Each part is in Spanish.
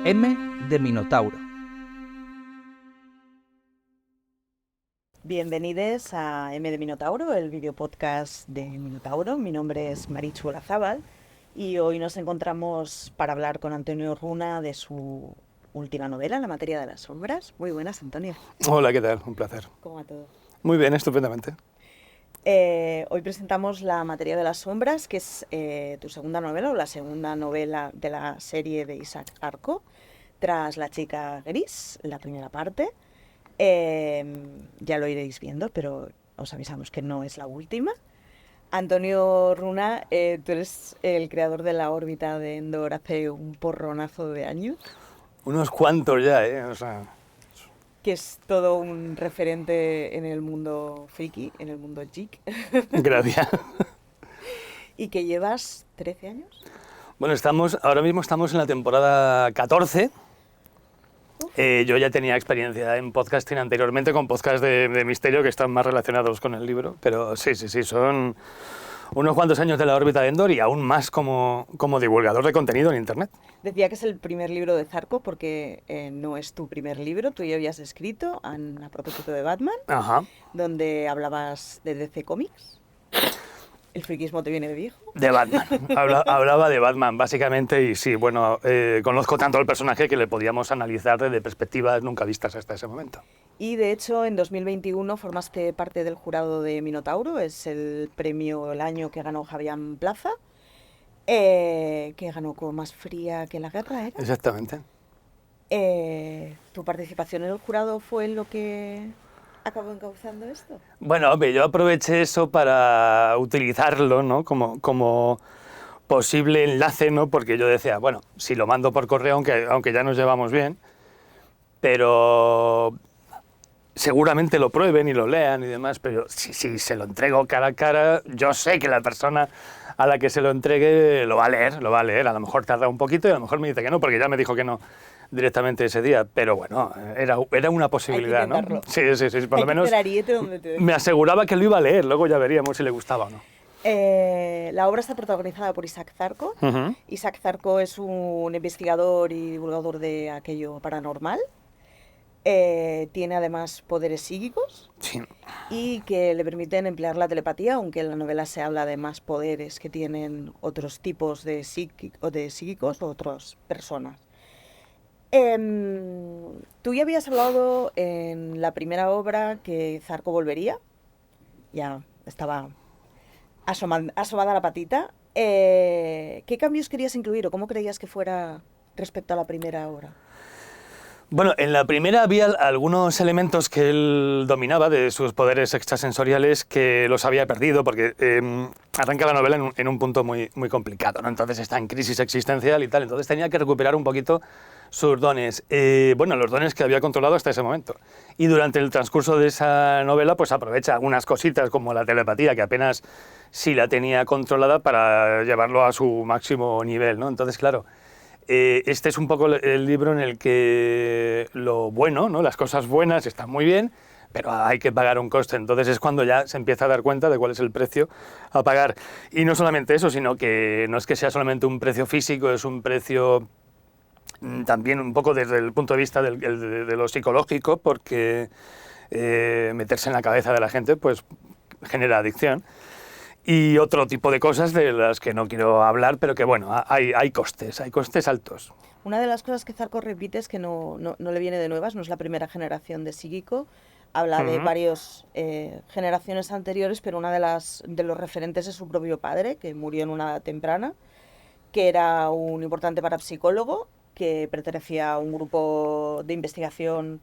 M de Minotauro. Bienvenidos a M de Minotauro, el videopodcast de Minotauro. Mi nombre es Marichu Olazábal y hoy nos encontramos para hablar con Antonio Runa de su última novela, La materia de las sombras. Muy buenas, Antonio. Hola, ¿qué tal? Un placer. ¿Cómo va todo? Muy bien, estupendamente. Hoy presentamos La materia de las sombras, que es tu segunda novela o la segunda novela de la serie de Isaac Arco, tras La chica gris, la primera parte. Ya lo iréis viendo, pero os avisamos que no es la última. Antonio Runa, tú eres el creador de La órbita de Endor hace un porronazo de años. Unos cuantos ya, ¿eh? O sea... Que es todo un referente en el mundo friki, en el mundo geek. Gracias. ¿Y que llevas 13 años? Bueno, ahora mismo estamos en la temporada 14. Yo ya tenía experiencia en podcasting anteriormente con podcasts de misterio que están más relacionados con el libro, pero sí, son unos cuantos años de La órbita de Endor y aún más como divulgador de contenido en Internet. Decía que es el primer libro de Zarco porque no es tu primer libro, tú ya habías escrito a propósito de Batman, Ajá. donde hablabas de DC Comics. ¿El friquismo te viene de viejo? De Batman. Hablaba de Batman, básicamente, y sí, bueno, conozco tanto al personaje que le podíamos analizar desde perspectivas nunca vistas hasta ese momento. Y de hecho, en 2021 formaste parte del jurado de Minotauro, es el premio el año que ganó Javier Plaza, que ganó como Más fría que la guerra, ¿era? Exactamente. ¿Tu participación en el jurado fue lo que acabó encauzando esto? Bueno, hombre, yo aproveché eso para utilizarlo, ¿no? como posible enlace, ¿no? Porque yo decía, bueno, si lo mando por correo, aunque ya nos llevamos bien, pero seguramente lo prueben y lo lean y demás, pero si se lo entrego cara a cara, yo sé que la persona a la que se lo entregue lo va a leer, a lo mejor tarda un poquito y a lo mejor me dice que no, porque ya me dijo que no directamente ese día, pero bueno, era una posibilidad, ¿no? Sí, por lo menos me aseguraba que lo iba a leer, luego ya veríamos si le gustaba o no. La obra está protagonizada por Isaac Zarco. Uh-huh. Isaac Zarco es un investigador y divulgador de aquello paranormal. Tiene además poderes psíquicos, sí, y que le permiten emplear la telepatía, aunque en la novela se habla de más poderes que tienen otros tipos de psíquicos o otras personas. Tú ya habías hablado en la primera obra que Zarco volvería, ya estaba asomada la patita. ¿Qué cambios querías incluir o cómo creías que fuera respecto a la primera obra? Bueno, en la primera había algunos elementos que él dominaba de sus poderes extrasensoriales que los había perdido porque arranca la novela en un punto muy, muy complicado, ¿no? Entonces está en crisis existencial y tal, entonces tenía que recuperar un poquito sus dones, los dones que había controlado hasta ese momento. Y durante el transcurso de esa novela pues aprovecha algunas cositas como la telepatía, que apenas sí la tenía controlada, para llevarlo a su máximo nivel, ¿no? Entonces, claro, este es un poco el libro en el que lo bueno, ¿no? Las cosas buenas están muy bien, pero hay que pagar un coste. Entonces es cuando ya se empieza a dar cuenta de cuál es el precio a pagar. Y no solamente eso, sino que no es que sea solamente un precio físico, es un precio también un poco desde el punto de vista de lo psicológico, porque meterse en la cabeza de la gente pues genera adicción. Y otro tipo de cosas de las que no quiero hablar, pero que bueno, hay costes altos. Una de las cosas que Zarco repite es que no le viene de nuevas, no es la primera generación de psíquico, habla de varias generaciones anteriores, pero una de los referentes es su propio padre, que murió en una edad temprana, que era un importante parapsicólogo, que pertenecía a un grupo de investigación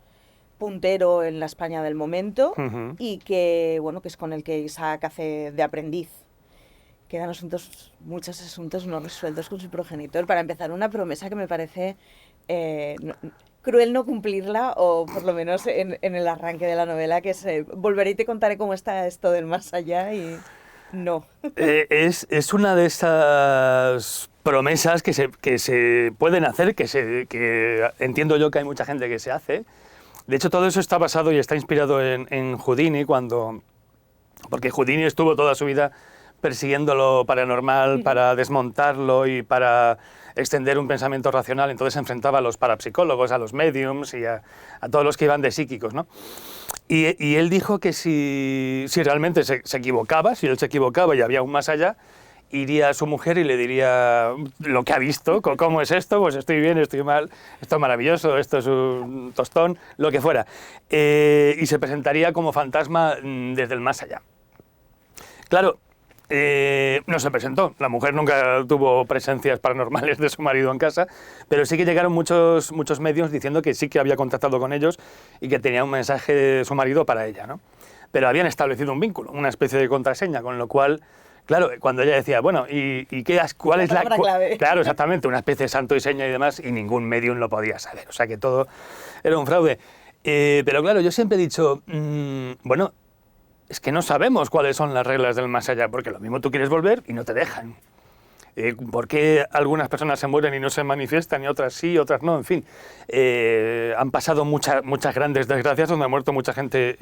puntero en la España del momento, y que es con el que Isaac hace de aprendiz. Quedan muchos asuntos no resueltos con su progenitor. Para empezar, una promesa que me parece cruel no cumplirla, o por lo menos en el arranque de la novela, que es volveré y te contaré cómo está esto del más allá, y no. Es una de esas promesas que se pueden hacer, que entiendo yo que hay mucha gente que se hace. De hecho, todo eso está basado y está inspirado en Houdini, porque Houdini estuvo toda su vida persiguiendo lo paranormal, para desmontarlo y para extender un pensamiento racional, entonces se enfrentaba a los parapsicólogos, a los mediums y a todos los que iban de psíquicos, ¿no? Y él dijo que si realmente se equivocaba, si él se equivocaba y había un más allá, iría a su mujer y le diría lo que ha visto, cómo es esto, pues estoy bien, estoy mal, esto es maravilloso, esto es un tostón, lo que fuera. Y se presentaría como fantasma desde el más allá. Claro, no se presentó, la mujer nunca tuvo presencias paranormales de su marido en casa, pero sí que llegaron muchos medios diciendo que sí que había contactado con ellos y que tenía un mensaje de su marido para ella, ¿no? Pero habían establecido un vínculo, una especie de contraseña, con lo cual... Claro, cuando ella decía, bueno, ¿cuál es la clave? Claro, exactamente, una especie de santo y seña y demás, y ningún medium lo podía saber. O sea que todo era un fraude. Pero claro, yo siempre he dicho, bueno, es que no sabemos cuáles son las reglas del más allá, porque lo mismo tú quieres volver y no te dejan. ¿Por qué algunas personas se mueren y no se manifiestan y otras sí, otras no? En fin, han pasado muchas grandes desgracias donde ha muerto mucha gente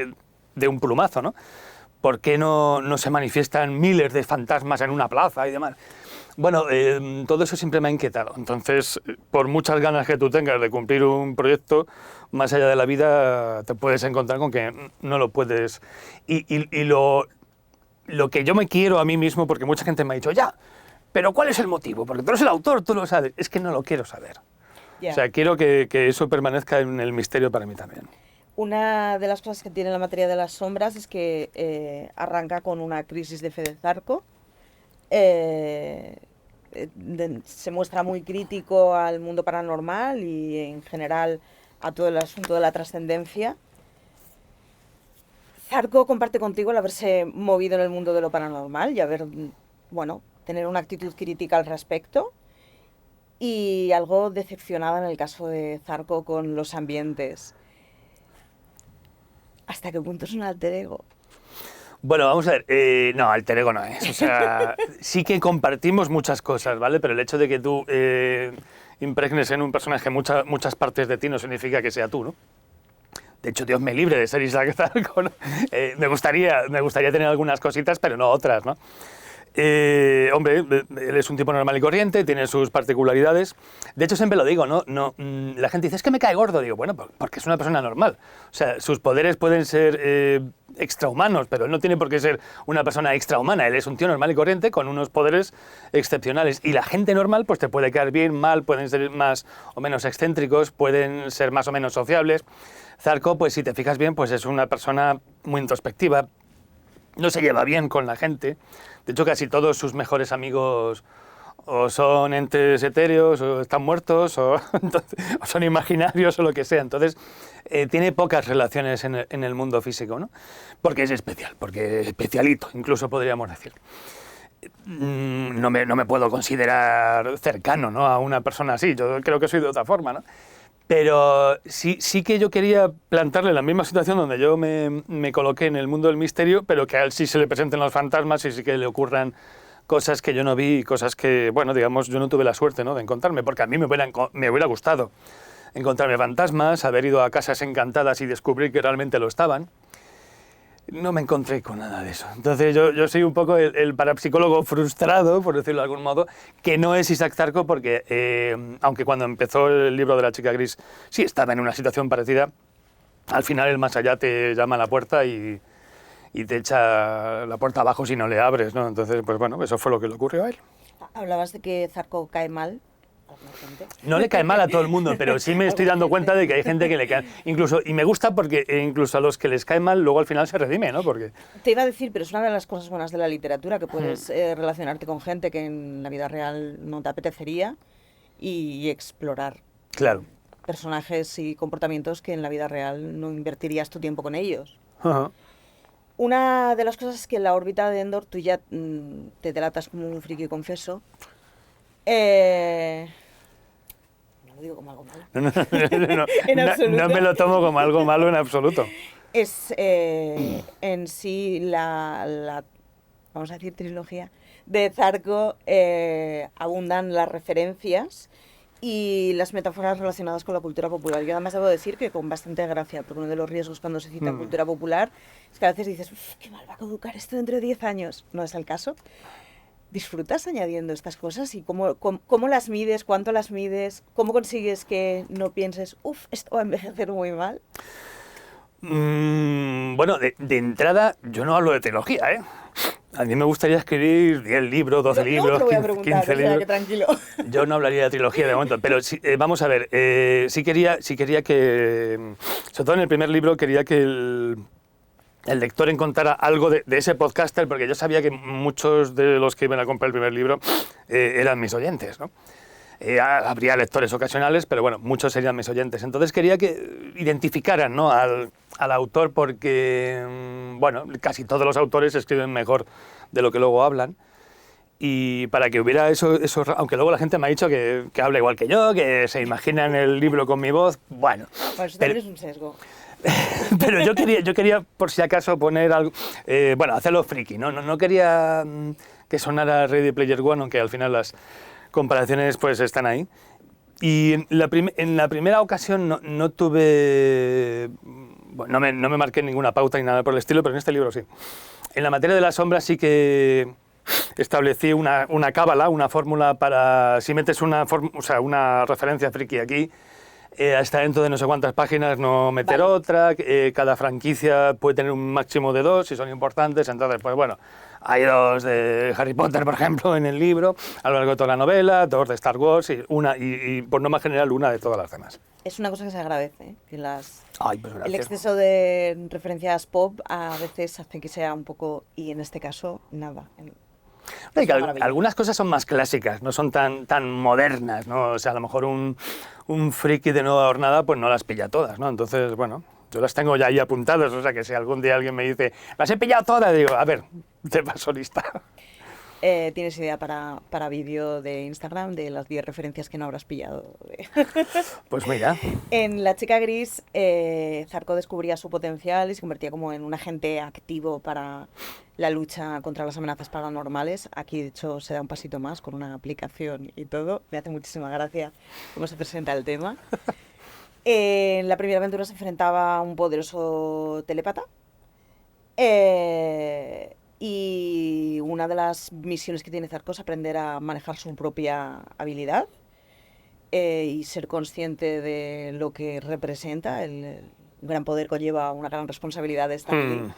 de un plumazo, ¿no? ¿Por qué no se manifiestan miles de fantasmas en una plaza y demás? Bueno, todo eso siempre me ha inquietado. Entonces, por muchas ganas que tú tengas de cumplir un proyecto, más allá de la vida, te puedes encontrar con que no lo puedes. Y lo que yo me quiero a mí mismo, porque mucha gente me ha dicho, ya, pero ¿cuál es el motivo? Porque tú eres el autor, tú lo sabes. Es que no lo quiero saber. Yeah. O sea, quiero que eso permanezca en el misterio para mí también. Una de las cosas que tiene la materia de las sombras es que arranca con una crisis de fe de Zarco. Se muestra muy crítico al mundo paranormal y en general a todo el asunto de la trascendencia. Zarco comparte contigo el haberse movido en el mundo de lo paranormal y tener una actitud crítica al respecto, y algo decepcionada en el caso de Zarco con los ambientes. ¿Hasta qué punto es un alter ego? Bueno, vamos a ver, no, alter ego no es. O sea, sí que compartimos muchas cosas, ¿vale? Pero el hecho de que tú impregnes en un personaje muchas partes de ti no significa que sea tú, ¿no? De hecho, Dios me libre de ser Isaac Zarco, ¿no? Me gustaría tener algunas cositas, pero no otras, ¿no? Hombre, él es un tipo normal y corriente, tiene sus particularidades. De hecho, siempre lo digo, ¿no? La gente dice, es que me cae gordo. Digo, bueno, porque es una persona normal. O sea, sus poderes pueden ser extrahumanos, pero él no tiene por qué ser una persona extrahumana. Él es un tío normal y corriente con unos poderes excepcionales. Y la gente normal, pues te puede caer bien, mal, pueden ser más o menos excéntricos, pueden ser más o menos sociables. Zarco, pues si te fijas bien, pues es una persona muy introspectiva, no se lleva bien con la gente. De hecho, casi todos sus mejores amigos o son entes etéreos, o están muertos, o son imaginarios, o lo que sea. Entonces, tiene pocas relaciones en el mundo físico, ¿no? Porque es especial, porque es especialito, incluso podríamos decir. No me puedo considerar cercano, ¿no?, a una persona así. Yo creo que soy de otra forma, ¿no? Pero sí que yo quería plantarle la misma situación donde yo me coloqué en el mundo del misterio, pero que a él sí se le presenten los fantasmas y sí que le ocurran cosas que yo no vi y cosas que, bueno, digamos, yo no tuve la suerte, ¿no?, de encontrarme, porque a mí me hubiera gustado encontrarme fantasmas, haber ido a casas encantadas y descubrir que realmente lo estaban. No me encontré con nada de eso. Entonces yo soy un poco el parapsicólogo frustrado, por decirlo de algún modo, que no es Isaac Zarco, porque aunque cuando empezó el libro de la chica gris sí estaba en una situación parecida, al final el más allá te llama a la puerta y te echa la puerta abajo si no le abres, ¿no? Entonces, pues bueno, eso fue lo que le ocurrió a él. Hablabas de que Zarco cae mal. No le cae mal a todo el mundo, pero sí me estoy dando cuenta de que hay gente que le cae... Incluso, y me gusta porque incluso a los que les cae mal, luego al final se redime, ¿no? Porque... Te iba a decir, pero es una de las cosas buenas de la literatura, que puedes relacionarte con gente que en la vida real no te apetecería y explorar personajes y comportamientos que en la vida real no invertirías tu tiempo con ellos. Uh-huh. Una de las cosas es que en la órbita de Endor tú ya te delatas como un friki confeso. No lo digo como algo malo. No me lo tomo como algo malo en absoluto. Es en sí la vamos a decir, trilogía de Zarco, abundan las referencias y las metáforas relacionadas con la cultura popular. Yo además debo decir que con bastante gracia, porque uno de los riesgos cuando se cita cultura popular es que a veces dices, qué mal va a caducar esto dentro de 10 años. No es el caso. ¿Disfrutas añadiendo estas cosas y cómo las mides, cuánto las mides, cómo consigues que no pienses, esto va a envejecer muy mal? Bueno, de entrada, yo no hablo de trilogía, ¿eh? A mí me gustaría escribir 10 libros, 12 Luego libros, te lo voy a 15, preguntar, 15 o sea, libros. que tranquilo. Yo no hablaría de trilogía de momento, pero vamos a ver, sí quería que, sobre todo en el primer libro, quería que el lector encontrara algo de ese podcaster, porque yo sabía que muchos de los que iban a comprar el primer libro eran mis oyentes, ¿no? Habría lectores ocasionales, pero bueno, muchos serían mis oyentes. Entonces quería que identificaran, ¿no?, al autor, porque, bueno, casi todos los autores escriben mejor de lo que luego hablan. Y para que hubiera eso, aunque luego la gente me ha dicho que habla igual que yo, que se imaginan el libro con mi voz, bueno. Bueno, eso también es un sesgo. Pero yo quería, por si acaso, poner algo, bueno, hacerlo friki, ¿no? No quería que sonara Ready Player One, aunque al final las comparaciones pues están ahí. Y en la primera ocasión no tuve, bueno, no me marqué ninguna pauta ni nada por el estilo, pero en este libro sí. En la materia de las sombras sí que establecí una cábala, una fórmula para, si metes una referencia friki aquí, hasta dentro de no sé cuántas páginas no meter otra, cada franquicia puede tener un máximo de 2 si son importantes, entonces pues bueno, hay 2 de Harry Potter, por ejemplo, en el libro, a lo largo de toda la novela, 2 de Star Wars y por norma general una de todas las demás. Es una cosa que se agradece, ¿eh? Que Pues el exceso de referencias pop a veces hace que sea un poco, y en este caso, nada. Algunas cosas son más clásicas, no son tan modernas, ¿no? O sea, a lo mejor un friki de nueva hornada pues no las pilla todas, ¿no? Entonces, bueno, yo las tengo ya ahí apuntadas, o sea que si algún día alguien me dice, las he pillado todas, digo, a ver, te paso lista. ¿Tienes idea para vídeo de Instagram de las 10 referencias que no habrás pillado? Pues mira. En La chica gris, Zarco descubría su potencial y se convertía como en un agente activo para la lucha contra las amenazas paranormales. Aquí, de hecho, se da un pasito más con una aplicación y todo. Me hace muchísima gracia cómo se presenta el tema. En la primera aventura se enfrentaba a un poderoso telépata. Y una de las misiones que tiene Zarco es aprender a manejar su propia habilidad y ser consciente de lo que representa. El gran poder conlleva una gran responsabilidad de Stanley.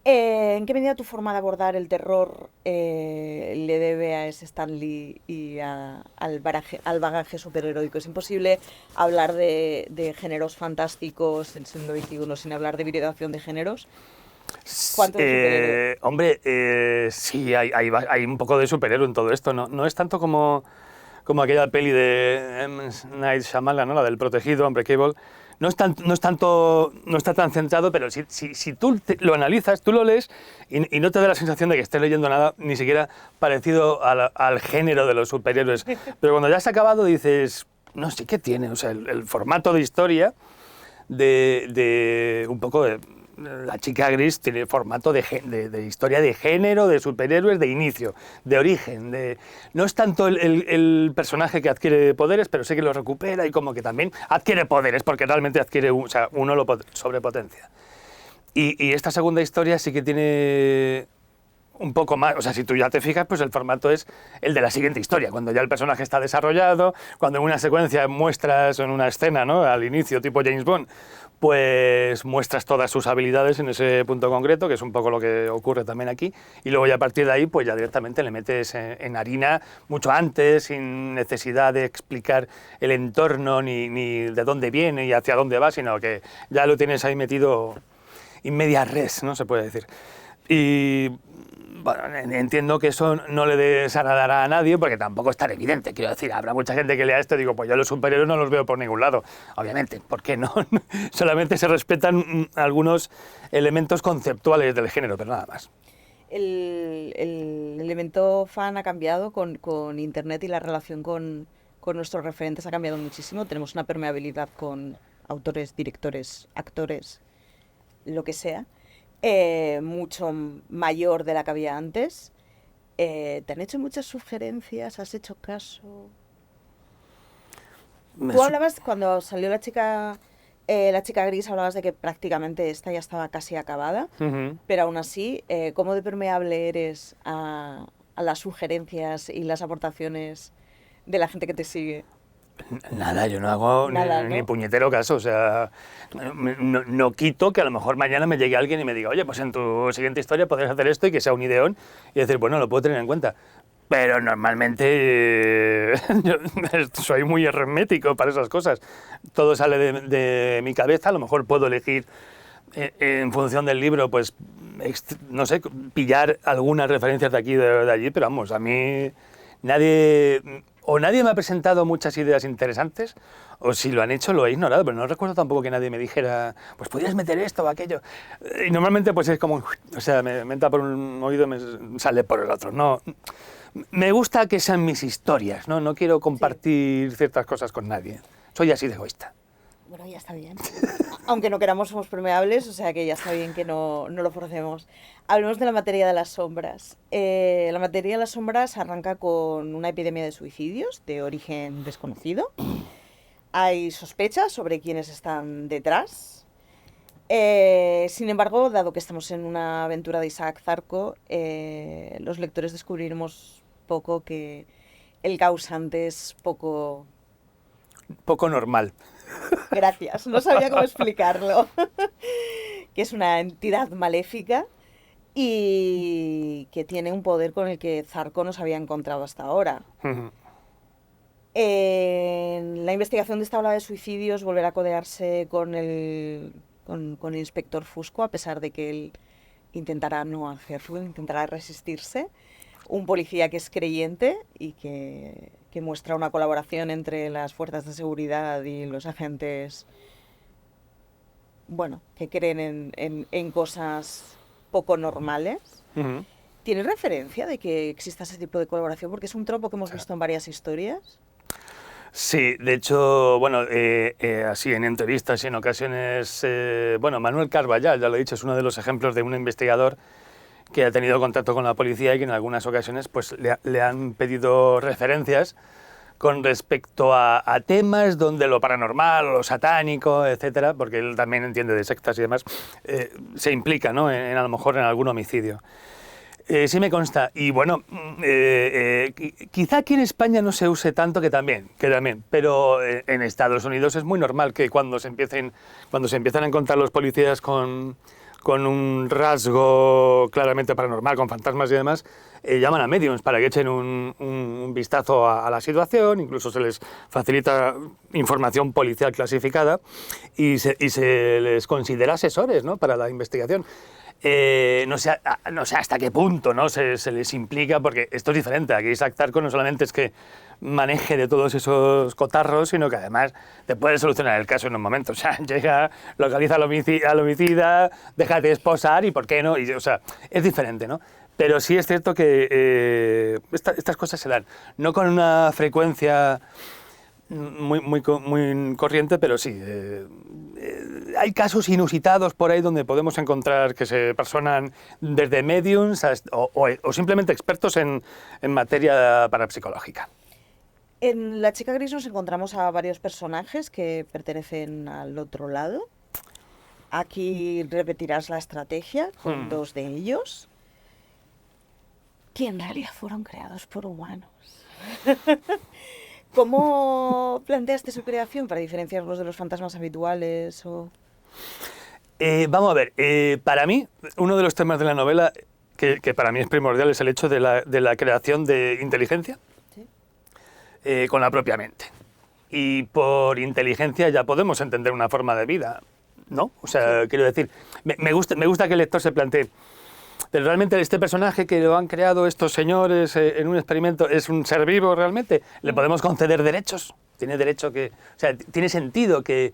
¿En qué medida tu forma de abordar el terror le debe a ese Stanley y al bagaje superheroico? Es imposible hablar de géneros fantásticos en siglo XXI sin hablar de hibridación de géneros. ¿Cuánto de superhéroe? Hombre, sí, hay un poco de superhéroe en todo esto. No es tanto como aquella peli de M. Night Shyamalan, ¿no? La del protegido, Unbreakable. No está tan centrado, pero si tú lo analizas, tú lo lees y no te da la sensación de que estés leyendo nada ni siquiera parecido al género de los superhéroes. Pero cuando ya has acabado dices, no sé qué tiene, o sea, el formato de historia de un poco de... La chica gris tiene formato de historia de género, de superhéroes, de inicio, de origen. No es tanto el personaje que adquiere poderes, pero sí que los recupera y como que también adquiere poderes, porque realmente adquiere, o sea, uno lo sobrepotencia. Y esta segunda historia sí que tiene un poco más, o sea, si tú ya te fijas, pues el formato es el de la siguiente historia, cuando ya el personaje está desarrollado, cuando en una secuencia muestras en una escena, ¿no?, al inicio, tipo James Bond, pues muestras todas sus habilidades en ese punto concreto, que es un poco lo que ocurre también aquí, y luego ya a partir de ahí, pues ya directamente le metes en harina mucho antes, sin necesidad de explicar el entorno, ni de dónde viene y hacia dónde va, sino que ya lo tienes ahí metido in media res, ¿no?, se puede decir. Y bueno, entiendo que eso no le desagradará a nadie, porque tampoco es tan evidente. Quiero decir, habrá mucha gente que lea esto y digo, pues yo los superhéroes no los veo por ningún lado. Obviamente, ¿por qué no? Solamente se respetan algunos elementos conceptuales del género, pero nada más. El elemento fan ha cambiado con Internet y la relación con nuestros referentes ha cambiado muchísimo. Tenemos una permeabilidad con autores, directores, actores, lo que sea. Mucho mayor de la que había antes. ¿Te han hecho muchas sugerencias? ¿Has hecho caso? Tú hablabas, cuando salió la chica gris, hablabas de que prácticamente esta ya estaba casi acabada, pero aún así, ¿cómo de permeable eres a a las sugerencias y las aportaciones de la gente que te sigue? Nada, yo no hago Nada, ni ¿no? puñetero caso, o sea, no quito que a lo mejor mañana me llegue alguien y me diga, oye, pues en tu siguiente historia podrías hacer esto y que sea un ideón y decir, bueno, lo puedo tener en cuenta. Pero normalmente yo soy muy hermético para esas cosas. Todo sale de mi cabeza, a lo mejor puedo elegir en función del libro, pues, no sé, pillar algunas referencias de aquí de allí, pero vamos, a mí nadie me ha presentado muchas ideas interesantes, o si lo han hecho lo he ignorado, pero no recuerdo tampoco que nadie me dijera, pues podrías meter esto o aquello. Y normalmente pues es como, o sea, me entra por un oído y me sale por el otro. No, me gusta que sean mis historias, ¿no? No quiero compartir ciertas cosas con nadie. Soy así de egoísta. Bueno, ya está bien. Aunque no queramos, somos permeables, o sea que ya está bien que no lo forcemos. Hablemos de la materia de las sombras. La materia de las sombras arranca con una epidemia de suicidios de origen desconocido. Hay sospechas sobre quiénes están detrás. Sin embargo, dado que estamos en una aventura de Isaac Zarco, los lectores descubriremos poco que el causante es poco... Poco normal. Gracias, no sabía cómo explicarlo. Que es una entidad maléfica y que tiene un poder con el que Zarco no se había encontrado hasta ahora. En la investigación de esta ola de suicidios volverá a codearse con el inspector Fusco, a pesar de que él intentará no hacerlo, intentará resistirse. Un policía que es creyente y que muestra una colaboración entre las fuerzas de seguridad y los agentes, bueno, que creen en cosas poco normales. ¿Tiene referencia de que exista ese tipo de colaboración? Porque es un tropo que hemos visto en varias historias. Sí, de hecho, bueno, así en entrevistas y en ocasiones, bueno, Manuel Carballal, ya lo he dicho, es uno de los ejemplos de un investigador que ha tenido contacto con la policía y que en algunas ocasiones pues, le han pedido referencias con respecto a temas donde lo paranormal, lo satánico, etcétera, porque él también entiende de sectas y demás, se implica, ¿no? A lo mejor en algún homicidio. Sí me consta, y bueno, quizá aquí en España no se use tanto, que también, pero en Estados Unidos es muy normal que cuando se empiezan a encontrar los policías con un rasgo claramente paranormal, con fantasmas y demás, llaman a mediums para que echen un vistazo a la situación, incluso se les facilita información policial clasificada y se les considera asesores, ¿no?, para la investigación. No sé hasta qué punto, ¿no?, se les implica, porque esto es diferente. Aquí Isaac Zarco no solamente es que maneje de todos esos cotarros, sino que además te puede solucionar el caso en un momento. O sea, llega, localiza al homicida, déjate esposar y por qué no. O sea, es diferente, ¿no? Pero sí es cierto que estas cosas se dan, no con una frecuencia muy corriente, pero sí. Hay casos inusitados por ahí donde podemos encontrar que se personan desde mediums o simplemente expertos en materia parapsicológica. En La chica gris nos encontramos a varios personajes que pertenecen al otro lado. Aquí repetirás la estrategia con dos de ellos, que en realidad fueron creados por humanos. ¿Cómo planteaste su creación para diferenciarlos de los fantasmas habituales? Vamos a ver, para mí, uno de los temas de la novela que para mí es primordial es el hecho de la creación de inteligencia. ¿Sí? Con la propia mente. Y por inteligencia ya podemos entender una forma de vida, ¿no? O sea, sí. Quiero decir, me gusta que el lector se plantee, pero realmente este personaje que lo han creado estos señores en un experimento, ¿es un ser vivo realmente? ¿Le podemos conceder derechos? ¿Tiene derecho o sea, tiene sentido que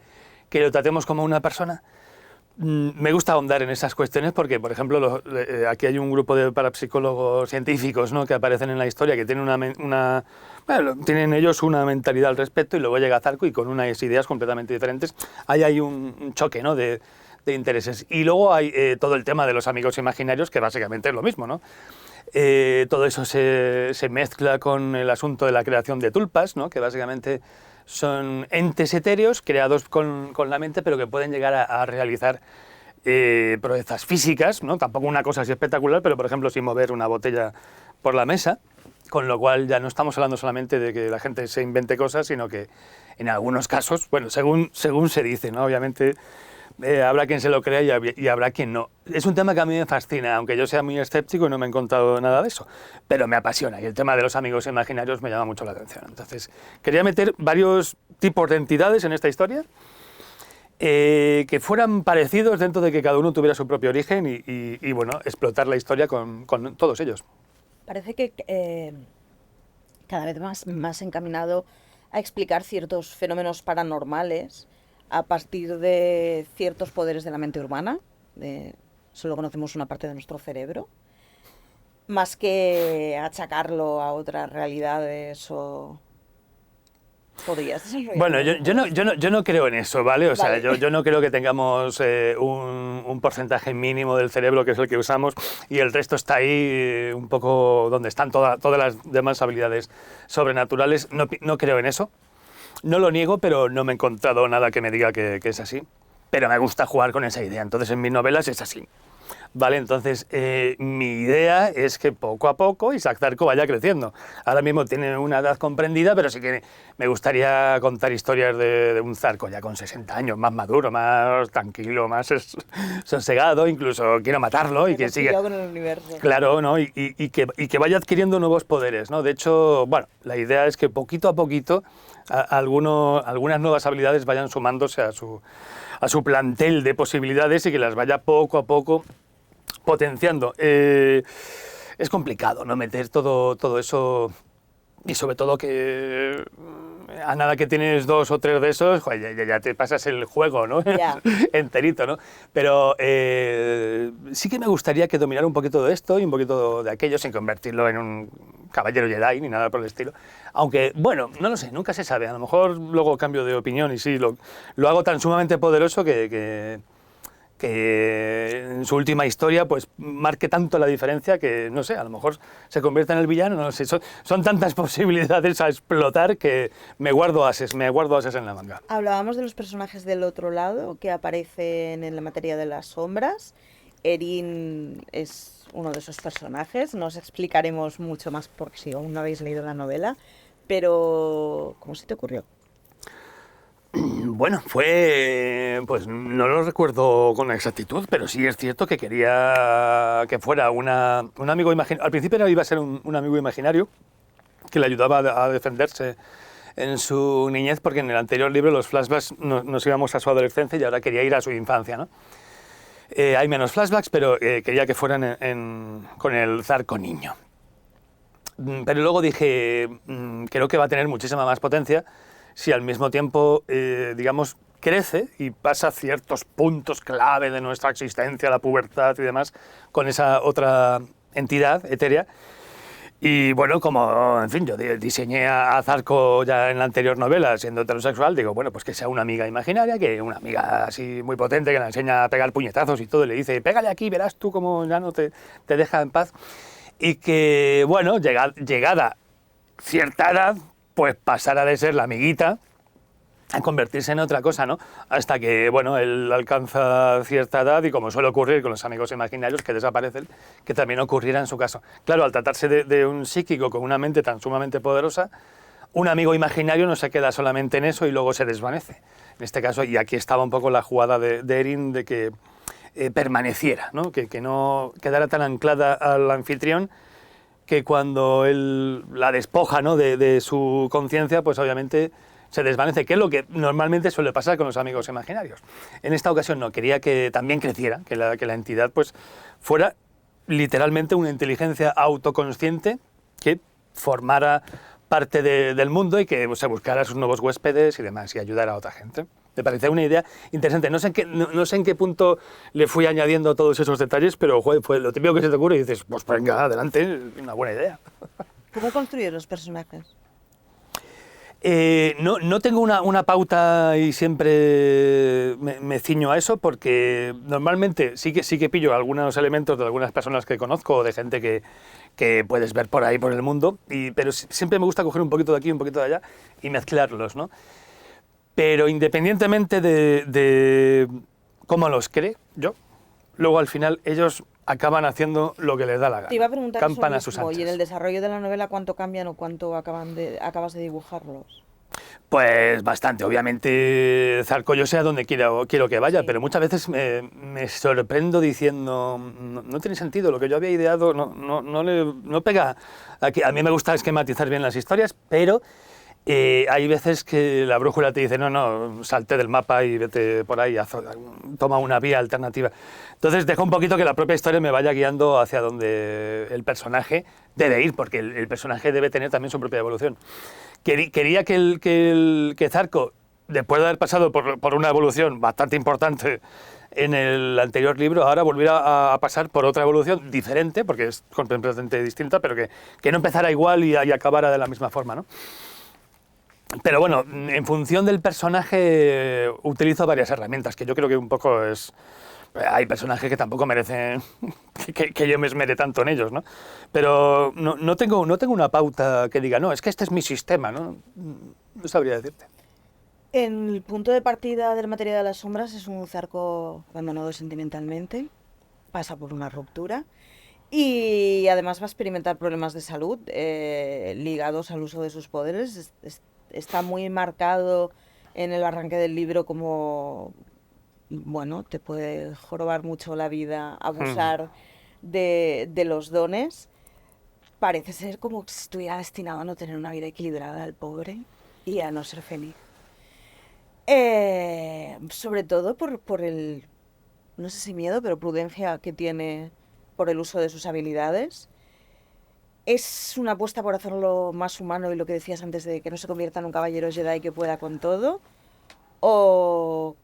lo tratemos como una persona? Me gusta ahondar en esas cuestiones porque, por ejemplo, aquí hay un grupo de parapsicólogos científicos, ¿no?, que aparecen en la historia, que tienen tienen ellos una mentalidad al respecto, y luego llega Zarco y con unas ideas completamente diferentes. Ahí hay un choque, ¿no?, de intereses. Y luego hay todo el tema de los amigos imaginarios, que básicamente es lo mismo, ¿no? Todo eso se mezcla con el asunto de la creación de tulpas, ¿no?, que básicamente son entes etéreos creados con la mente, pero que pueden llegar a realizar proezas físicas, ¿no? Tampoco una cosa así espectacular, pero por ejemplo sin mover una botella por la mesa, con lo cual ya no estamos hablando solamente de que la gente se invente cosas, sino que en algunos casos, bueno, según se dice, ¿no? Obviamente habrá quien se lo crea y habrá quien no. Es un tema que a mí me fascina, aunque yo sea muy escéptico y no me he encontrado nada de eso, pero me apasiona y el tema de los amigos imaginarios me llama mucho la atención. Entonces, quería meter varios tipos de entidades en esta historia que fueran parecidos dentro de que cada uno tuviera su propio origen y bueno, explotar la historia con todos ellos. Parece que cada vez más encaminado a explicar ciertos fenómenos paranormales a partir de ciertos poderes de la mente humana. Solo conocemos una parte de nuestro cerebro, más que achacarlo a otras realidades o... ¿Podrías desarrollar? Bueno, yo no creo en eso, ¿vale? O sea, yo no creo que tengamos un porcentaje mínimo del cerebro que es el que usamos y el resto está ahí un poco donde están todas las demás habilidades sobrenaturales. No creo en eso. No lo niego, pero no me he encontrado nada que me diga que es así. Pero me gusta jugar con esa idea. Entonces, en mis novelas es así. Vale, entonces mi idea es que poco a poco Isaac Zarco vaya creciendo. Ahora mismo tiene una edad comprendida, pero sí que me gustaría contar historias de un Zarco ya con 60 años, más maduro, más tranquilo, más sosegado, incluso quiero matarlo y que siga con el universo. Claro, ¿no? Y que vaya adquiriendo nuevos poderes, ¿no? De hecho, bueno, la idea es que poquito a poquito algunas nuevas habilidades vayan sumándose a su plantel de posibilidades y que las vaya poco a poco potenciando. Es complicado, ¿no? Meter todo eso y sobre todo que a nada que tienes 2 o 3 de esos, joder, ya te pasas el juego, ¿no? Yeah. Enterito, ¿no? Pero sí que me gustaría que dominara un poquito de esto y un poquito de aquello sin convertirlo en un caballero Jedi ni nada por el estilo. Aunque, bueno, no lo sé, nunca se sabe. A lo mejor luego cambio de opinión y sí, lo hago tan sumamente poderoso que en su última historia pues marque tanto la diferencia que, no sé, a lo mejor se convierta en el villano, no sé, son tantas posibilidades a explotar que me guardo ases en la manga. Hablábamos de los personajes del otro lado que aparecen en la materia de las sombras. Erin es uno de esos personajes, no os explicaremos mucho más porque si aún no habéis leído la novela, pero ¿cómo se te ocurrió? Bueno, pues no lo recuerdo con exactitud, pero sí es cierto que quería que fuera un amigo imaginario. Al principio iba a ser un amigo imaginario que le ayudaba a defenderse en su niñez, porque en el anterior libro los flashbacks nos íbamos a su adolescencia y ahora quería ir a su infancia, ¿no? Hay menos flashbacks, pero quería que fueran con el Zarco niño. Pero luego dije, creo que va a tener muchísima más potencia si al mismo tiempo, digamos, crece y pasa ciertos puntos clave de nuestra existencia, la pubertad y demás, con esa otra entidad etérea. Y bueno, como, en fin, yo diseñé a Zarco ya en la anterior novela, siendo heterosexual, digo, bueno, pues que sea una amiga imaginaria, que una amiga así muy potente, que la enseña a pegar puñetazos y todo, y le dice, pégale aquí, verás tú cómo ya no te deja en paz. Y que, bueno, llegada cierta edad, pues pasara de ser la amiguita a convertirse en otra cosa, ¿no? Hasta que, bueno, él alcanza cierta edad y como suele ocurrir con los amigos imaginarios que desaparecen, que también ocurriera en su caso. Claro, al tratarse de un psíquico con una mente tan sumamente poderosa, un amigo imaginario no se queda solamente en eso y luego se desvanece. En este caso, y aquí estaba un poco la jugada de Erin de que permaneciera, ¿no? Que no quedara tan anclada al anfitrión que cuando él la despoja, ¿no? de su conciencia, pues obviamente se desvanece, que es lo que normalmente suele pasar con los amigos imaginarios. En esta ocasión no, quería que también creciera, que la entidad pues fuera literalmente una inteligencia autoconsciente que formara parte del mundo y que se buscara sus nuevos huéspedes y demás y ayudara a otra gente. Me parecía una idea interesante. No sé en qué punto le fui añadiendo todos esos detalles, pero joder, fue lo típico que se te ocurre y dices, pues venga, adelante, una buena idea. ¿Cómo construir los personajes? No tengo una pauta y siempre me ciño a eso porque normalmente sí que pillo algunos elementos de algunas personas que conozco o de gente que puedes ver por ahí por el mundo, pero siempre me gusta coger un poquito de aquí, un poquito de allá y mezclarlos, ¿no? Pero independientemente de cómo los cree yo, luego al final ellos acaban haciendo lo que les da la gana. Te iba a preguntar Campan eso a sus mismo, y en anchas. el desarrollo de la novela, ¿cuánto cambian o cuánto acabas de dibujarlos? Pues bastante, obviamente Zarco yo sé a dónde quiero que vaya, Sí. pero muchas veces me sorprendo diciendo, no tiene sentido, lo que yo había ideado no pega. A mí me gusta esquematizar bien las historias, pero hay veces que la brújula te dice, no, salte del mapa y vete por ahí, toma una vía alternativa. Entonces dejo un poquito que la propia historia me vaya guiando hacia donde el personaje debe ir, porque el personaje debe tener también su propia evolución. Quería que Zarco, después de haber pasado por una evolución bastante importante en el anterior libro, ahora volviera a pasar por otra evolución diferente, porque es completamente distinta, pero que no empezara igual y acabara de la misma forma, ¿no? Pero bueno, en función del personaje utilizo varias herramientas, que yo creo que un poco es... Hay personajes que tampoco merecen que yo me esmere tanto en ellos, ¿no? Pero no tengo una pauta que diga, no, es que este es mi sistema, ¿no? No sabría decirte. El punto de partida del Materia de las Sombras es un Zarco abandonado sentimentalmente, pasa por una ruptura y además va a experimentar problemas de salud ligados al uso de sus poderes. Está muy marcado en el arranque del libro como, bueno, te puede jorobar mucho la vida, abusar de los dones. Parece ser como si estuviera destinado a no tener una vida equilibrada el pobre y a no ser feliz. Sobre todo por el, no sé si miedo, pero prudencia que tiene por el uso de sus habilidades. Es una apuesta por hacerlo más humano y lo que decías antes de que no se convierta en un caballero Jedi que pueda con todo. O...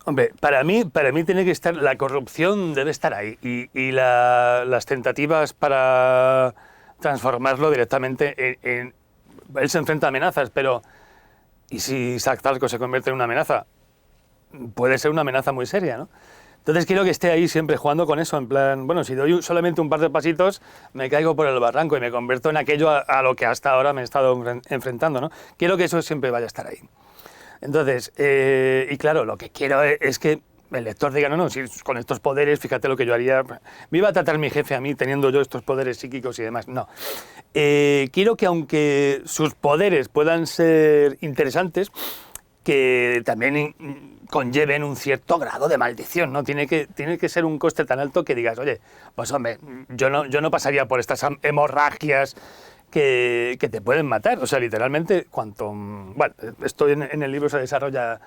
Hombre, para mí tiene que estar, la corrupción debe estar ahí y las tentativas para transformarlo directamente él se enfrenta a amenazas, pero ¿y si Zarco se convierte en una amenaza? Puede ser una amenaza muy seria, ¿no? Entonces quiero que esté ahí siempre jugando con eso, en plan, bueno, si doy solamente un par de pasitos, me caigo por el barranco y me convierto en aquello a lo que hasta ahora me he estado enfrentando, ¿no? Quiero que eso siempre vaya a estar ahí. Entonces, y claro, lo que quiero es que el lector diga, no, si con estos poderes, fíjate lo que yo haría, me iba a tratar mi jefe a mí teniendo yo estos poderes psíquicos y demás. No. Quiero que aunque sus poderes puedan ser interesantes, que también conlleven un cierto grado de maldición, ¿no? Tiene que ser un coste tan alto que digas, oye, pues hombre, yo no pasaría por estas hemorragias que te pueden matar. O sea, literalmente, bueno, esto en el libro se desarrolla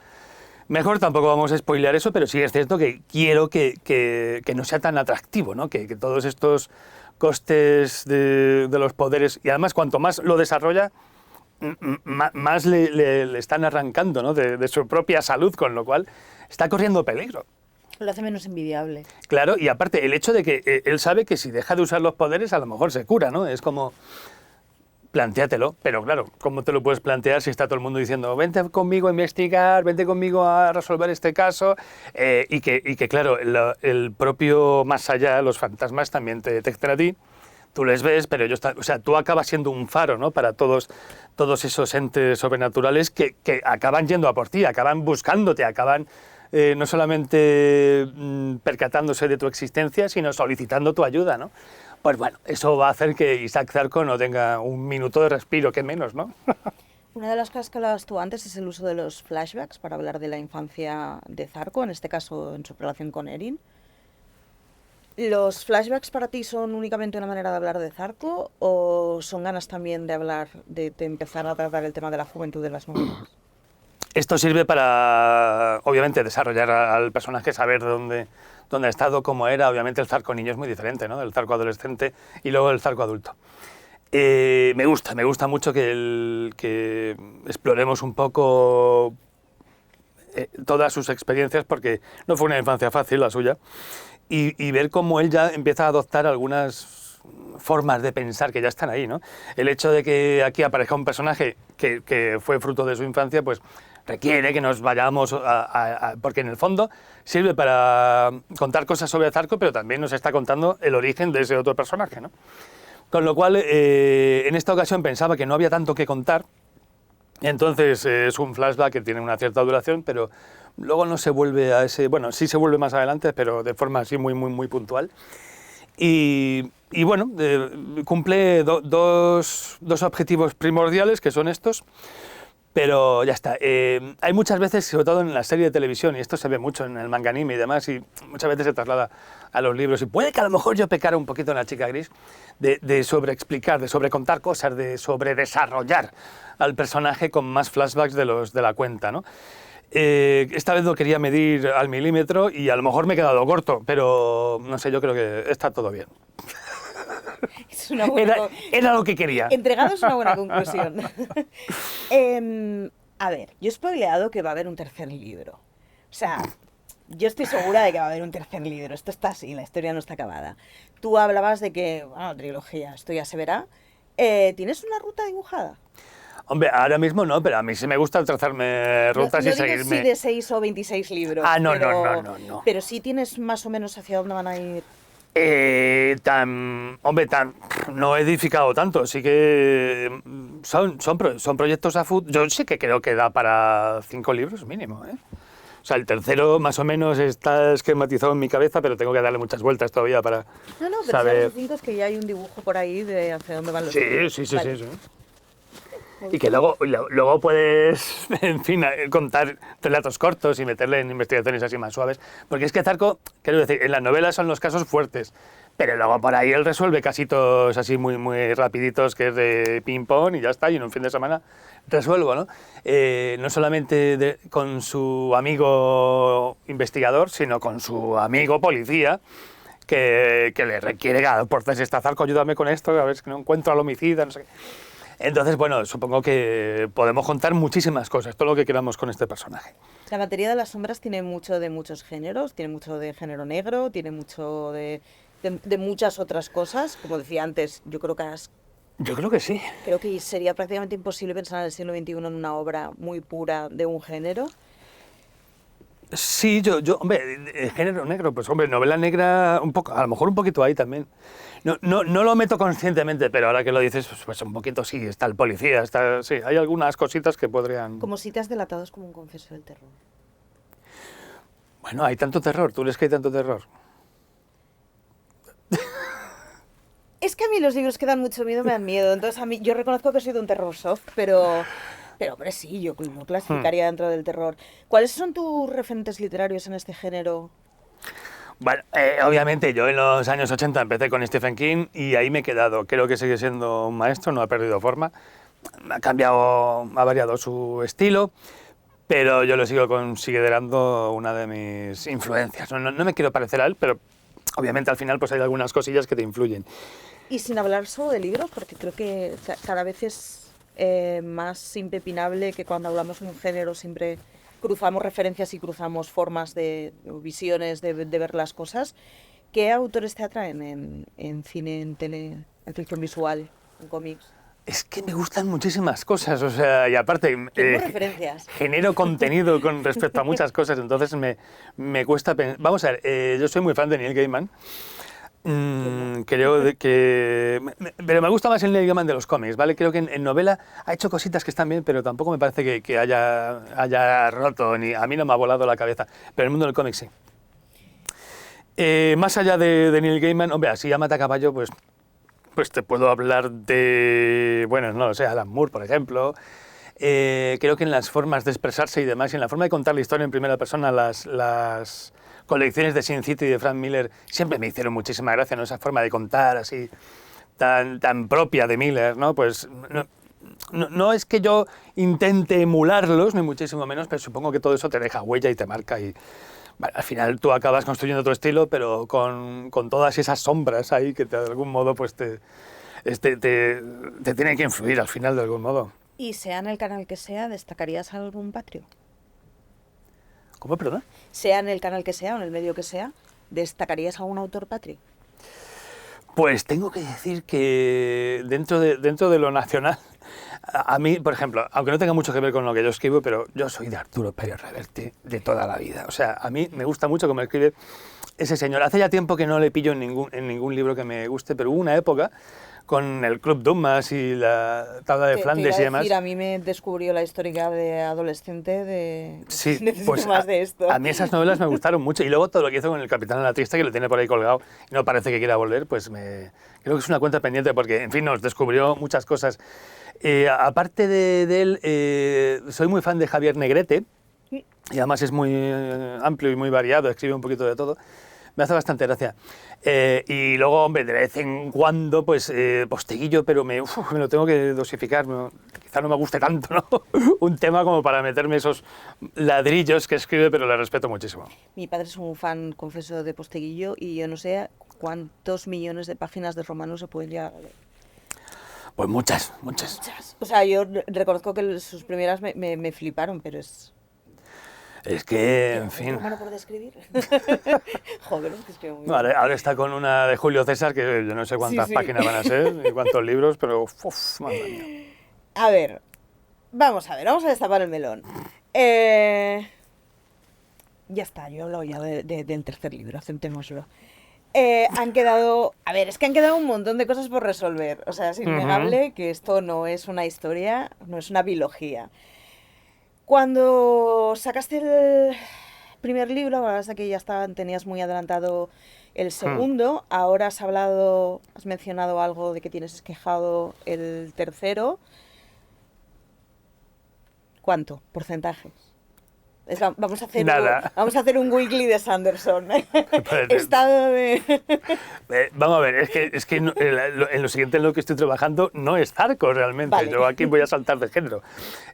mejor, tampoco vamos a spoilear eso, pero sí es cierto que quiero que no sea tan atractivo, ¿no? Que todos estos costes de los poderes, y además cuanto más lo desarrolla, más le están arrancando, ¿no? de su propia salud, con lo cual está corriendo peligro. Lo hace menos envidiable. Claro, y aparte el hecho de que él sabe que si deja de usar los poderes a lo mejor se cura, ¿no? Es como, plantéatelo, pero claro, ¿cómo te lo puedes plantear si está todo el mundo diciendo vente conmigo a investigar, vente conmigo a resolver este caso? Y que claro, el propio más allá, los fantasmas también te detectan a ti. Tú les ves, pero tú acabas siendo un faro, ¿no? Para todos esos entes sobrenaturales que acaban yendo a por ti, acaban buscándote, acaban no solamente percatándose de tu existencia, sino solicitando tu ayuda, ¿no? Pues bueno, eso va a hacer que Isaac Zarco no tenga un minuto de respiro, que menos, ¿no? Una de las cosas que hablabas tú antes es el uso de los flashbacks para hablar de la infancia de Zarco, en este caso en su relación con Erin. ¿Los flashbacks para ti son únicamente una manera de hablar de Zarco o son ganas también de hablar, de empezar a tratar el tema de la juventud de las novelas? Esto sirve para, obviamente, desarrollar al personaje, saber dónde ha estado, cómo era. Obviamente el Zarco niño es muy diferente, ¿no? Del Zarco adolescente y luego el Zarco adulto. Me gusta mucho que exploremos un poco todas sus experiencias, porque no fue una infancia fácil la suya. Y ver cómo él ya empieza a adoptar algunas formas de pensar que ya están ahí, ¿no? El hecho de que aquí aparezca un personaje que fue fruto de su infancia, pues requiere que nos vayamos porque en el fondo sirve para contar cosas sobre Zarco, pero también nos está contando el origen de ese otro personaje, ¿no? Con lo cual, en esta ocasión pensaba que no había tanto que contar. Entonces es un flashback que tiene una cierta duración, pero luego no se vuelve a ese... Bueno, sí se vuelve más adelante, pero de forma así muy puntual. Y bueno, cumple dos objetivos primordiales, que son estos, pero ya está. Hay muchas veces, sobre todo en la serie de televisión, y esto se ve mucho en el manga anime y demás, y muchas veces se traslada a los libros, y puede que a lo mejor yo pecara un poquito en La chica gris, de sobreexplicar, de sobrecontar cosas, de sobredesarrollar al personaje con más flashbacks de la cuenta, ¿no? Esta vez lo quería medir al milímetro y a lo mejor me he quedado corto, pero no sé, yo creo que está todo bien. Es una buena Era lo que quería. Entregado es una buena conclusión. A ver, yo he spoileado que va a haber un tercer libro. O sea, yo estoy segura de que va a haber un tercer libro. Esto está así, la historia no está acabada. Tú hablabas de que, bueno, trilogía, esto ya se verá. ¿Tienes una ruta dibujada? Hombre, ahora mismo no, pero a mí sí me gusta trazarme rutas no y digo seguirme... si de 6 o 26 libros. Ah, no, pero, no. Pero sí tienes más o menos hacia dónde van a ir. No he edificado tanto, sí que son proyectos a futuro. Yo sí que creo que da para 5 libros mínimo, ¿eh? O sea, el tercero más o menos está esquematizado en mi cabeza, pero tengo que darle muchas vueltas todavía para No, pero saber... los 5 es que ya hay un dibujo por ahí de hacia dónde van los Sí. Vale. Sí. Y que luego puedes, en fin, contar relatos cortos y meterle en investigaciones así más suaves. Porque es que Zarco, quiero decir, en las novelas son los casos fuertes, pero luego por ahí él resuelve casitos así muy rapiditos, que es de ping-pong y ya está, y en un fin de semana resuelvo, ¿no? No solamente con su amigo investigador, sino con su amigo policía, que le requiere, por si está Zarco, ayúdame con esto, a ver si no encuentro al homicida, no sé qué. Entonces, bueno, supongo que podemos contar muchísimas cosas, todo lo que queramos con este personaje. La materia de las sombras tiene mucho de muchos géneros, tiene mucho de género negro, tiene mucho de muchas otras cosas. Como decía antes, yo creo que sí. Creo que sería prácticamente imposible pensar en el siglo XXI en una obra muy pura de un género. Sí, hombre, género negro, pues hombre, novela negra, un poco, a lo mejor un poquito ahí también. No lo meto conscientemente, pero ahora que lo dices, pues un poquito sí, está el policía, sí, hay algunas cositas que podrían... Como si te has delatado, es como un confesor del terror. Bueno, hay tanto terror, ¿tú crees que hay tanto terror? Es que a mí los libros que dan mucho miedo me dan miedo, entonces a mí, yo reconozco que soy de un terror soft, pero hombre, sí, yo lo clasificaría dentro del terror. ¿Cuáles son tus referentes literarios en este género? Bueno, obviamente yo en los años 80 empecé con Stephen King y ahí me he quedado. Creo que sigue siendo un maestro, no ha perdido forma. Ha variado su estilo, pero yo lo sigo considerando una de mis influencias. No me quiero parecer a él, pero obviamente al final pues hay algunas cosillas que te influyen. Y sin hablar solo de libros, porque creo que cada vez es más impepinable que cuando hablamos de un género siempre cruzamos referencias y cruzamos formas visiones de ver las cosas. ¿Qué autores te atraen en cine, en tele, en ficción visual, en cómics? Es que me gustan muchísimas cosas, o sea, y aparte referencias. Genero contenido con respecto a muchas cosas, entonces me cuesta pensar. Vamos a ver, yo soy muy fan de Neil Gaiman. Creo pero me gusta más el Neil Gaiman de los cómics, ¿vale? Creo que en novela ha hecho cositas que están bien, pero tampoco me parece que haya roto, ni a mí no me ha volado la cabeza, pero el mundo del cómic sí. Más allá de Neil Gaiman, hombre, así a matacaballo, pues te puedo hablar de, bueno, no lo sé, Alan Moore, por ejemplo. Creo que en las formas de expresarse y demás, y en la forma de contar la historia en primera persona, las colecciones de Sin City y de Frank Miller siempre me hicieron muchísima gracia, ¿no? Esa forma de contar así tan propia de Miller, ¿no? Pues no es que yo intente emularlos, ni muchísimo menos, pero supongo que todo eso te deja huella y te marca y bueno, al final tú acabas construyendo tu estilo, pero con todas esas sombras ahí que de algún modo pues te tienen que influir al final de algún modo. Y sea en el canal que sea, ¿destacarías algún patrio? ¿Cómo, perdón? Sea en el canal que sea o en el medio que sea, ¿destacarías algún autor patrio? Pues tengo que decir que dentro de lo nacional, A mí, por ejemplo, aunque no tenga mucho que ver con lo que yo escribo, pero yo soy de Arturo Pérez Reverte de toda la vida. O sea, a mí me gusta mucho cómo escribe ese señor. Hace ya tiempo que no le pillo en ningún libro que me guste, pero hubo una época con el Club Dumas y la tabla de Flandes y demás. A mí me descubrió la histórica de adolescente de... Sí, necesito pues más de esto. A mí esas novelas me gustaron mucho. Y luego todo lo que hizo con El Capitán de la Triste, que lo tiene por ahí colgado y no parece que quiera volver, pues creo que es una cuenta pendiente porque, en fin, nos descubrió muchas cosas. Aparte de él, soy muy fan de Javier Negrete, y además es muy amplio y muy variado, escribe un poquito de todo. Me hace bastante gracia. Y luego, hombre, de vez en cuando, pues, Posteguillo, pero me lo tengo que dosificar. Quizá no me guste tanto, ¿no? Un tema como para meterme esos ladrillos que escribe, pero le respeto muchísimo. Mi padre es un fan, confeso, de Posteguillo y yo no sé cuántos millones de páginas de Romano se pueden llegar a leer. Pues muchas. O sea, yo reconozco que sus primeras me fliparon, pero es... Es que, en fin... ¿Romano por describir? Joder, es que escribe muy bien. Vale, ahora está con una de Julio César, que yo no sé cuántas páginas van a ser y cuántos libros, pero... madre mía. A ver, vamos a destapar el melón. Ya está, yo he hablado ya del tercer libro, aceptémoslo. Han quedado un montón de cosas por resolver. O sea, es innegable que esto no es una historia, no es una bilogía. Cuando sacaste el primer libro, ahora hasta que tenías muy adelantado el segundo, ahora has mencionado algo de que tienes esquejado el tercero. ¿Cuánto? ¿Porcentajes? Vamos a hacer un weekly de Sanderson. Estado de... Vamos a ver, es que en lo siguiente en lo que estoy trabajando no es Zarco realmente. Vale. Yo aquí voy a saltar de género.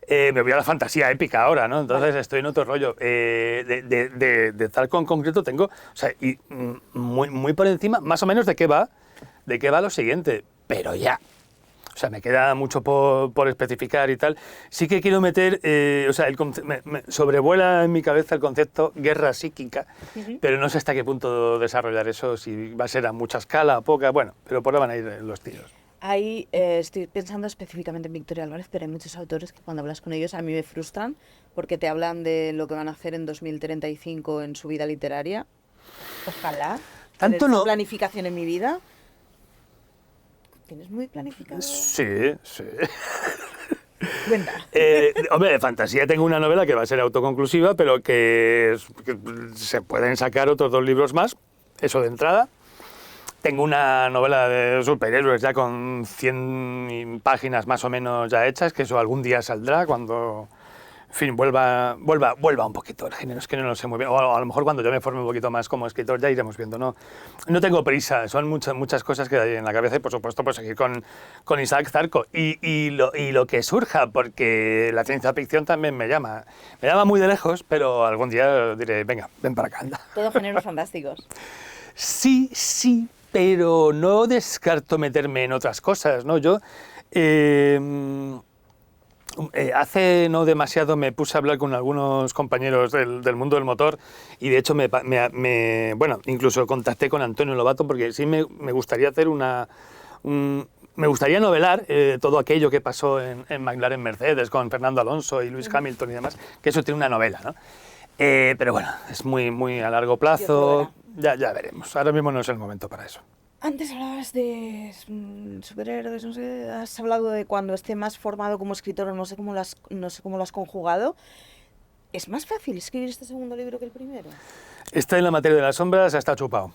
Me voy a la fantasía épica ahora, ¿no? Entonces estoy en otro rollo. De Zarco en concreto tengo, o sea, y muy por encima, más o menos de qué va lo siguiente, pero ya. O sea, me queda mucho por especificar y tal. Sí que quiero meter, o sea, me sobrevuela en mi cabeza el concepto guerra psíquica, pero no sé hasta qué punto desarrollar eso, si va a ser a mucha escala, a poca, bueno, pero por ahí van a ir los tiros. Ahí estoy pensando específicamente en Victoria Álvarez, pero hay muchos autores que cuando hablas con ellos a mí me frustran porque te hablan de lo que van a hacer en 2035 en su vida literaria. Ojalá. Tanto no. Planificación en mi vida. ¿Tienes muy planificado? Sí. Cuenta. Hombre, de fantasía tengo una novela que va a ser autoconclusiva, pero que se pueden sacar otros 2 libros más, eso de entrada. Tengo una novela de superhéroes ya con 100 páginas más o menos ya hechas, que eso algún día saldrá cuando... En fin, vuelva un poquito el género, es que no lo sé muy bien. O a lo mejor cuando yo me forme un poquito más como escritor ya iremos viendo. No tengo prisa, son muchas cosas que hay en la cabeza y por supuesto pues seguir con Isaac Zarco. Y lo que surja, porque la ciencia ficción también me llama muy de lejos, pero algún día diré, venga, ven para acá, anda. Todos géneros fantásticos. Sí, pero no descarto meterme en otras cosas, ¿no? Yo... hace no demasiado me puse a hablar con algunos compañeros del mundo del motor y de hecho bueno, incluso contacté con Antonio Lobato porque sí me gustaría hacer me gustaría novelar todo aquello que pasó en McLaren Mercedes con Fernando Alonso y Lewis Hamilton y demás, que eso tiene una novela, ¿no? Pero bueno, es muy a largo plazo, ya veremos, ahora mismo no es el momento para eso. Antes hablabas de superhéroes, no sé, has hablado de cuando esté más formado como escritor, no sé cómo lo has conjugado. ¿Es más fácil escribir este segundo libro que el primero? Está en la materia de las sombras, está chupado.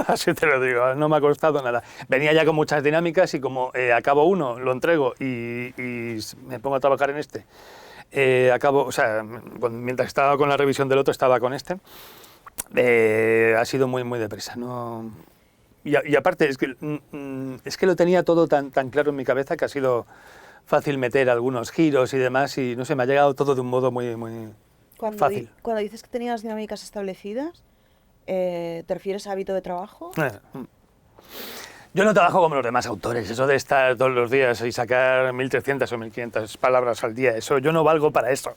Así te lo digo, no me ha costado nada. Venía ya con muchas dinámicas y como acabo uno, lo entrego y me pongo a trabajar en este. O sea, mientras estaba con la revisión del otro, estaba con este. Ha sido muy deprisa, ¿no? Y aparte, es que lo tenía todo tan claro en mi cabeza que ha sido fácil meter algunos giros y demás y no sé, me ha llegado todo de un modo muy fácil. Cuando dices que tenías dinámicas establecidas, ¿te refieres a hábito de trabajo? Yo no trabajo como los demás autores, eso de estar todos los días y sacar 1.300 o 1.500 palabras al día, eso yo no valgo para eso.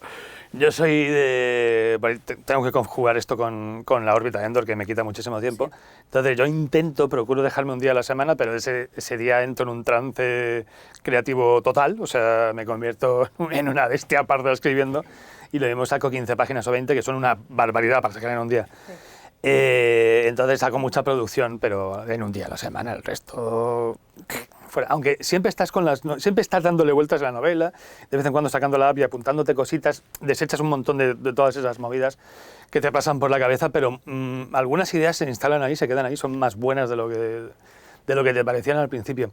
Yo soy de... Tengo que conjugar esto con la órbita de Endor, que me quita muchísimo tiempo. Sí. Entonces yo procuro dejarme un día a la semana, pero ese día entro en un trance creativo total, o sea, me convierto en una bestia parda escribiendo, y lo mismo saco 15 páginas o 20, que son una barbaridad para sacar en un día. Sí. Entonces saco mucha producción, pero en un día a la semana, el resto fuera. Aunque siempre estás siempre estás dándole vueltas a la novela, de vez en cuando sacándola y apuntándote cositas, desechas un montón de todas esas movidas que te pasan por la cabeza, pero algunas ideas se instalan ahí, se quedan ahí, son más buenas de lo que te parecían al principio.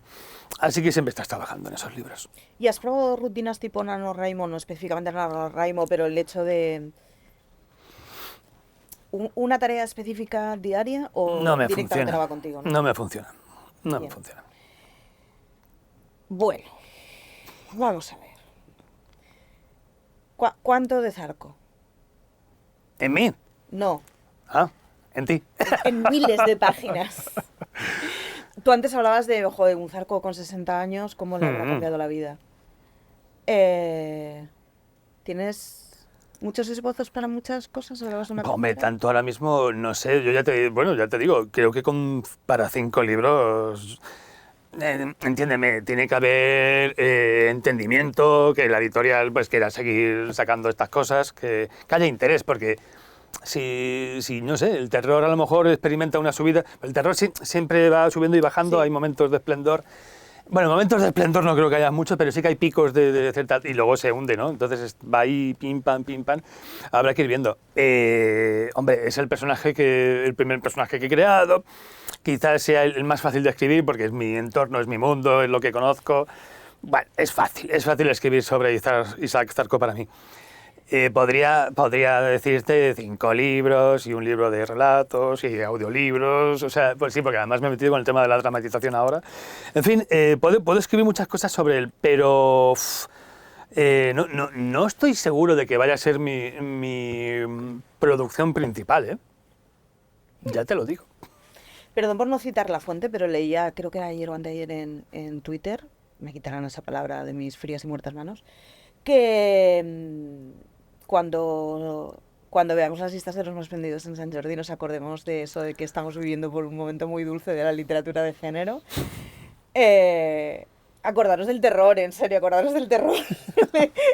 Así que siempre estás trabajando en esos libros. ¿Y has probado rutinas tipo NaNoWriMo, no específicamente NaNoWriMo, pero el hecho de una tarea específica diaria o no me directamente funciona. no va contigo? No me funciona. No me funciona. Bueno, vamos a ver. ¿Cuánto de Zarco? ¿En mí? No. Ah, en ti. En miles de páginas. Tú antes hablabas de, ojo, de un Zarco con 60 años, cómo le habrá cambiado la vida. ¿Tienes muchos esbozos para muchas cosas? Hombre, tanto ahora mismo, no sé, yo ya te digo, creo que para 5 libros, entiéndeme, tiene que haber entendimiento, que la editorial pues quiera seguir sacando estas cosas, que haya interés, porque si no sé, el terror a lo mejor experimenta una subida, el terror siempre va subiendo y bajando, sí. Hay momentos de esplendor. Bueno, momentos de esplendor no creo que haya mucho, pero sí que hay picos de cierta... Y luego se hunde, ¿no? Entonces va ahí, pim, pam, habrá que ir viendo. Hombre, es el primer personaje que he creado. Quizás sea el más fácil de escribir porque es mi entorno, es mi mundo, es lo que conozco. Bueno, es fácil escribir sobre Isaac Zarco para mí. Podría decirte 5 libros y un libro de relatos y audiolibros, o sea, pues sí, porque además me he metido con el tema de la dramatización ahora. En fin, puedo escribir muchas cosas sobre él, pero no estoy seguro de que vaya a ser mi producción principal, ¿eh? Ya te lo digo. Perdón por no citar la fuente, pero leía, creo que era ayer o anteayer en Twitter, me quitarán esa palabra de mis frías y muertas manos, que cuando veamos las listas de los más vendidos en Sant Jordi nos acordemos de eso, de que estamos viviendo por un momento muy dulce de la literatura de género. Acordaros del terror, en serio, acordaros del terror.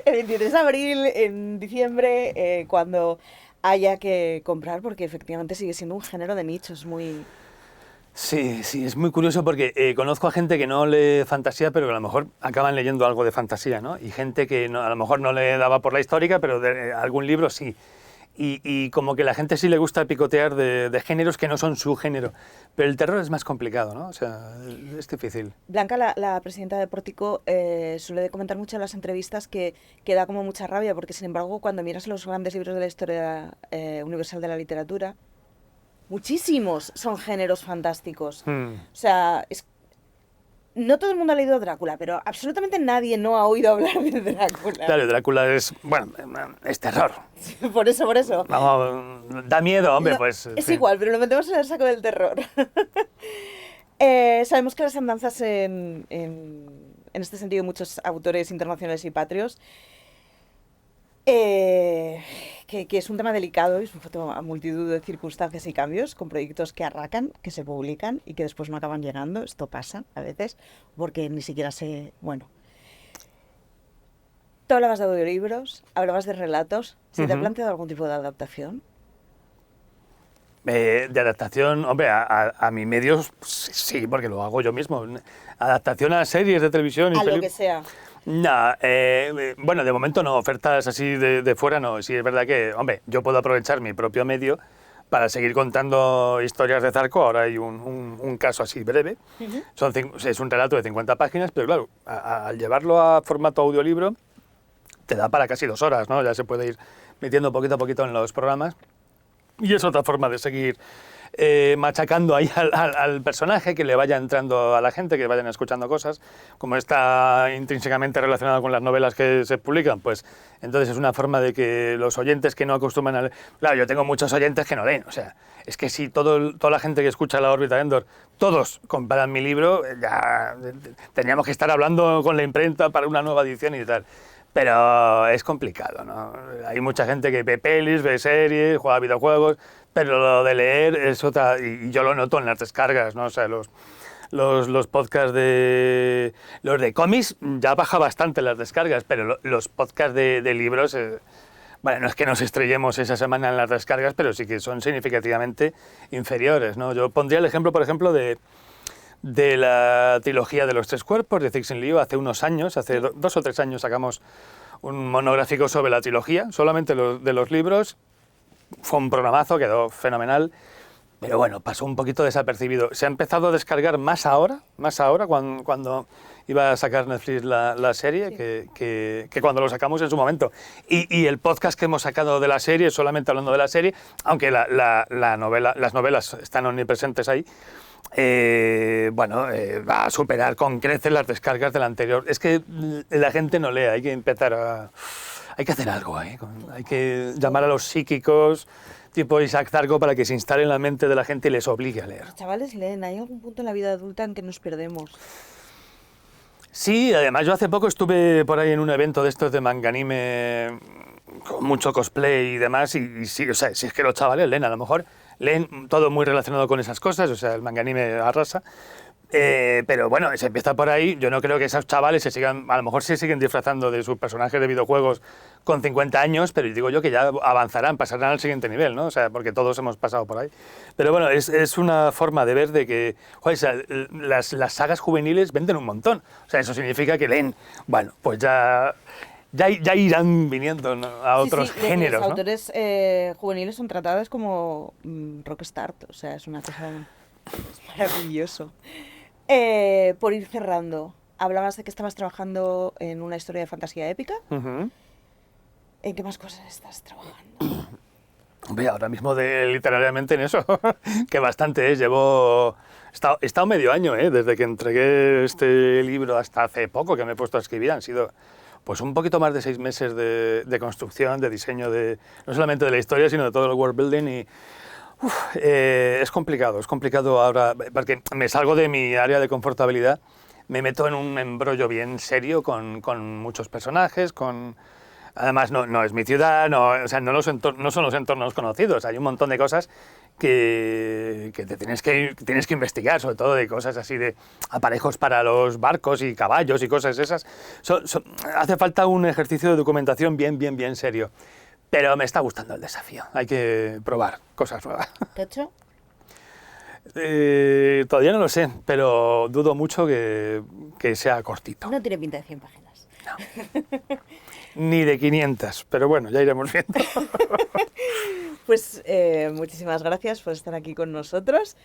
El 23 de abril, en diciembre, cuando haya que comprar, porque efectivamente sigue siendo un género de nicho, es muy... Sí, es muy curioso porque conozco a gente que no lee fantasía, pero que a lo mejor acaban leyendo algo de fantasía, ¿no? Y gente que a lo mejor no le daba por la histórica, pero de algún libro sí. Y como que la gente sí le gusta picotear de géneros que no son su género. Pero el terror es más complicado, ¿no? O sea, es difícil. Blanca, la presidenta de Pórtico, suele comentar mucho en las entrevistas que da como mucha rabia, porque sin embargo, cuando miras los grandes libros de la historia universal de la literatura, muchísimos son géneros fantásticos. O sea, no todo el mundo ha leído Drácula, pero absolutamente nadie no ha oído hablar de Drácula. Claro, Drácula es terror. Por eso. Vamos, da miedo, hombre, pues... Es igual, pero lo metemos en el saco del terror. Sabemos que las andanzas en este sentido, muchos autores internacionales y patrios, que es un tema delicado y es un tema a multitud de circunstancias y cambios, con proyectos que arrancan, que se publican y que después no acaban llegando. Esto pasa a veces porque ni siquiera bueno. Tú hablabas de audiolibros, hablabas de relatos. ¿Se te ha planteado algún tipo de adaptación? De adaptación, hombre, a mi medio sí, porque lo hago yo mismo. Adaptación a series de televisión y a lo que sea. No, bueno, de momento no, ofertas así de fuera no. Sí, es verdad que, hombre, yo puedo aprovechar mi propio medio para seguir contando historias de Zarco. Ahora hay un caso así breve. Es un relato de 50 páginas, pero claro, al llevarlo a formato audiolibro, te da para casi 2 horas, ¿no? Ya se puede ir metiendo poquito a poquito en los programas. Y es otra forma de seguir machacando ahí al personaje, que le vaya entrando a la gente, que vayan escuchando cosas. Como está intrínsecamente relacionado con las novelas que se publican, pues entonces es una forma de que los oyentes que no acostumbran a leer... Claro, yo tengo muchos oyentes que no leen, o sea, es que si toda la gente que escucha La órbita de Endor, todos compraran mi libro, ya teníamos que estar hablando con la imprenta para una nueva edición y tal. Pero es complicado, ¿no? Hay mucha gente que ve pelis, ve series, juega videojuegos, pero lo de leer es otra... Y yo lo noto en las descargas, ¿no? O sea, los podcasts de... Los de cómics ya baja bastante las descargas, pero los podcasts de libros... bueno, no es que nos estrellemos esa semana en las descargas, pero sí que son significativamente inferiores, ¿no? Yo pondría el ejemplo, por ejemplo, de la trilogía de los tres cuerpos de Cixin Liu. Hace unos años, hace 2 o 3 años, sacamos un monográfico sobre la trilogía, solamente de los libros. Fue un programazo, quedó fenomenal, pero bueno, pasó un poquito desapercibido. Se ha empezado a descargar más ahora cuando iba a sacar Netflix la serie, sí, que cuando lo sacamos en su momento. Y el podcast que hemos sacado de la serie, solamente hablando de la serie, aunque las novelas están omnipresentes ahí, va a superar con creces las descargas del anterior. Es que la gente no lee, hay que empezar a... Hay que hacer algo, ¿eh? Hay que llamar a los psíquicos tipo Isaac Zarco para que se instale en la mente de la gente y les obligue a leer. Los chavales leen, ¿hay algún punto en la vida adulta en que nos perdemos? Sí, además yo hace poco estuve por ahí en un evento de estos de manganime con mucho cosplay y demás, y sí, o sea, si es que los chavales leen, a lo mejor leen todo muy relacionado con esas cosas, o sea, el manganime arrasa. Pero bueno, se empieza por ahí. Yo no creo que esos chavales a lo mejor se siguen disfrazando de sus personajes de videojuegos con 50 años, pero digo yo que ya avanzarán, pasarán al siguiente nivel, ¿no? O sea, porque todos hemos pasado por ahí. Pero bueno, es una forma de ver de que, joder, o sea, las sagas juveniles venden un montón. O sea, eso significa que leen. Bueno, pues ya irán viniendo, ¿no?, a otros géneros, los ¿no? autores juveniles son tratados como rockstar, o sea, es una cosa maravilloso. Por ir cerrando, hablabas de que estabas trabajando en una historia de fantasía épica. Uh-huh. ¿En qué más cosas estás trabajando? Hombre, ahora mismo literariamente en eso, que bastante es. He estado medio año, desde que entregué este libro hasta hace poco que me he puesto a escribir. Han sido pues un poquito más de 6 meses de construcción, de diseño, no solamente de la historia, sino de todo el world building. Y es complicado ahora, porque me salgo de mi área de confortabilidad, me meto en un embrollo bien serio con muchos personajes, además no es mi ciudad, o sea, no son los entornos conocidos, hay un montón de cosas que tienes que investigar, sobre todo de cosas así de aparejos para los barcos y caballos y cosas esas. Hace falta un ejercicio de documentación bien serio. Pero me está gustando el desafío. Hay que probar cosas nuevas. ¿Tocho? Todavía no lo sé, pero dudo mucho que sea cortito. No tiene pinta de 100 páginas. No. Ni de 500, pero bueno, ya iremos viendo. Pues muchísimas gracias por estar aquí con nosotros.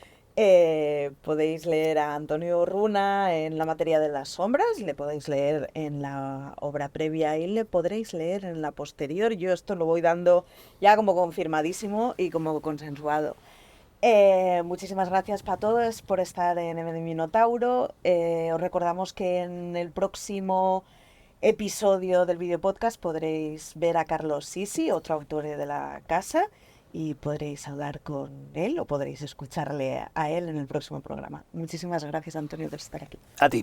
Podéis leer a Antonio Runa en la materia de las sombras, le podéis leer en la obra previa y le podréis leer en la posterior. Yo esto lo voy dando ya como confirmadísimo y como consensuado. Muchísimas gracias para todos por estar en el Minotauro. Os recordamos que en el próximo episodio del video podcast podréis ver a Carlos Sisi, otro autor de la casa, y podréis hablar con él o podréis escucharle a él en el próximo programa. Muchísimas gracias, Antonio, por estar aquí. A ti.